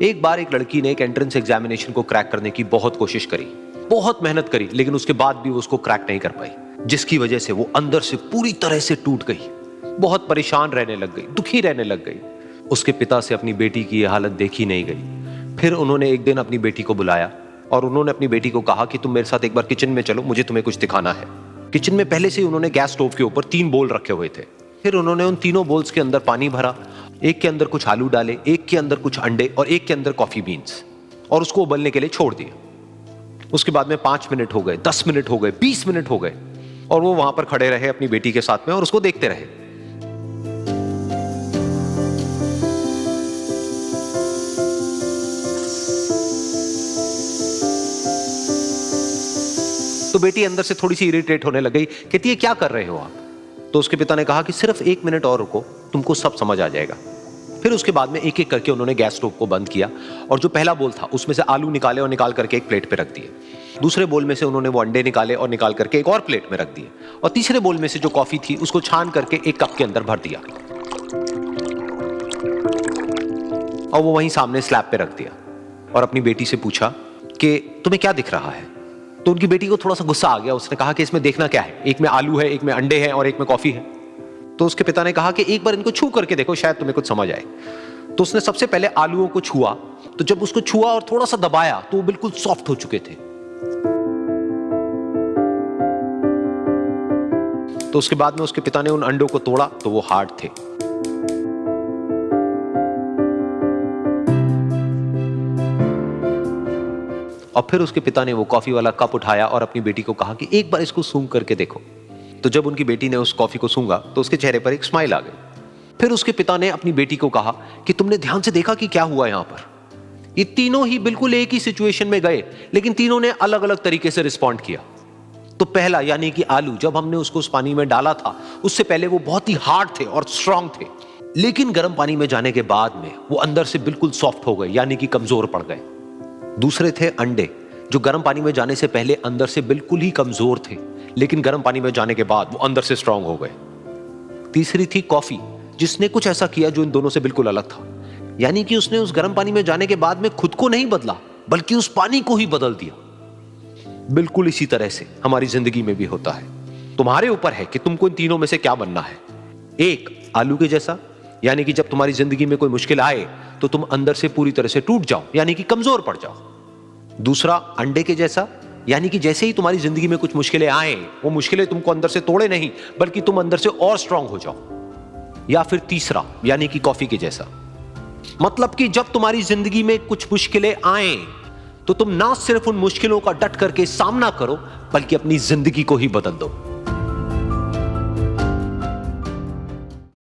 एक बार एक लड़की ने एक एंट्रेंस एग्जामिनेशन को क्रैक करने की बहुत कोशिश करी, बहुत मेहनत करी, लेकिन उसके बाद भी वो उसको क्रैक नहीं कर पाई, जिसकी वजह से वो अंदर से पूरी तरह से टूट गई, बहुत परेशान रहने लग गई, दुखी रहने लग गई। उसके पिता से अपनी बेटी की यह हालत देखी नहीं गई। फिर उन्होंने एक दिन अपनी बेटी को बुलाया और उन्होंने अपनी बेटी को कहा कि तुम मेरे साथ एक बार किचन में चलो, मुझे तुम्हें कुछ दिखाना है। किचन में पहले से ही उन्होंने गैस स्टोव के ऊपर 3 बोल रखे हुए थे। फिर उन्होंने उन तीनों बोल्स के अंदर पानी भरा, एक के अंदर कुछ आलू डाले, एक के अंदर कुछ अंडे और एक के अंदर कॉफी बीन्स, और उसको उबलने के लिए छोड़ दिया। उसके बाद में 5 मिनट हो गए, 10 मिनट हो गए, 20 मिनट हो गए, और वो वहां पर खड़े रहे अपनी बेटी के साथ में और उसको देखते रहे। तो बेटी अंदर से थोड़ी सी इरिटेट होने लग गई, कहती है क्या कर रहे हो आप? तो उसके पिता ने कहा कि सिर्फ 1 मिनट और रुको, तुमको सब समझ आ जाएगा। फिर उसके बाद में एक एक करके उन्होंने गैस स्टोव को बंद किया और जो पहला बोल था उसमें से आलू निकाले और निकाल करके एक प्लेट पे रख दिए। दूसरे बोल में से उन्होंने वो अंडे निकाले और निकाल करके एक और प्लेट में रख दिए, और तीसरे बोल में से जो कॉफी थी उसको छान करके एक कप के अंदर भर दिया और वो वहीं सामने स्लैब पे रख दिया और अपनी बेटी से पूछा कि तुम्हें क्या दिख रहा है? तो उनकी बेटी को थोड़ा सा गुस्सा आ गया। उसने कहा कि इसमें देखना क्या है, एक में आलू है, एक में अंडे हैं और एक में कॉफी है। तो उसके पिता ने कहा कि एक बार इनको छू करके देखो, शायद तुम्हें कुछ समझ आए। तो उसने सबसे पहले आलूओं को छुआ, तो जब उसको छुआ और थोड़ा सा दबाया तो वो बिल्कुल सॉफ्ट हो चुके थे। तो उसके बाद में उसके पिता ने उन अंडों को तोड़ा तो वो हार्ड थे। और फिर उसके पिता ने वो कॉफी वाला कप उठाया और अपनी बेटी को कहा कि एक बार इसको सूंघ करके देखो। तो जब उनकी बेटी ने उस कॉफी को सूंघा तो उसके चेहरे पर एक स्माइल आ गई। फिर उसके पिता ने अपनी बेटी को कहा कि तुमने ध्यान से देखा कि क्या हुआ यहां पर? ये तीनों ही बिल्कुल एक ही सिचुएशन में गए, लेकिन तीनों ने अलग अलग तरीके से रिस्पॉन्ड किया। तो पहला यानी कि आलू, जब हमने उसको उस पानी में डाला था उससे पहले वो बहुत ही हार्ड थे और स्ट्रांग थे, लेकिन गर्म पानी में जाने के बाद में वो अंदर से बिल्कुल सॉफ्ट हो गए, यानी कि कमजोर पड़ गए। दूसरे थे अंडे, जो गर्म पानी में जाने से पहले अंदर से बिल्कुल ही कमजोर थे, लेकिन गर्म पानी में जाने के बाद वो अंदर से स्ट्रांग हो गए। तीसरी थी कॉफी, जिसने कुछ ऐसा किया जो इन दोनों से बिल्कुल अलग था, यानी कि उसने उस गर्म पानी में जाने के बाद में खुद को नहीं बदला, बल्कि उस पानी को ही बदल दिया। बिल्कुल इसी तरह से हमारी जिंदगी में भी होता है। तुम्हारे ऊपर है कि तुमको इन तीनों में से क्या बनना है। एक, आलू के जैसा, यानी कि जब तुम्हारी जिंदगी में कोई मुश्किल आए तो तुम अंदर से पूरी तरह से टूट जाओ, यानी कि कमजोर पड़ जाओ। दूसरा, अंडे के जैसा, यानी कि जैसे ही तुम्हारी जिंदगी में कुछ मुश्किलें आए, वो मुश्किलें तुमको अंदर से तोड़े नहीं, बल्कि तुम अंदर से और स्ट्रांग हो जाओ। या फिर तीसरा, यानी कि कॉफी के जैसा, मतलब कि जब तुम्हारी जिंदगी में कुछ मुश्किलें आए तो तुम ना सिर्फ उन मुश्किलों का डट करके सामना करो, बल्कि अपनी जिंदगी को ही बदल दो।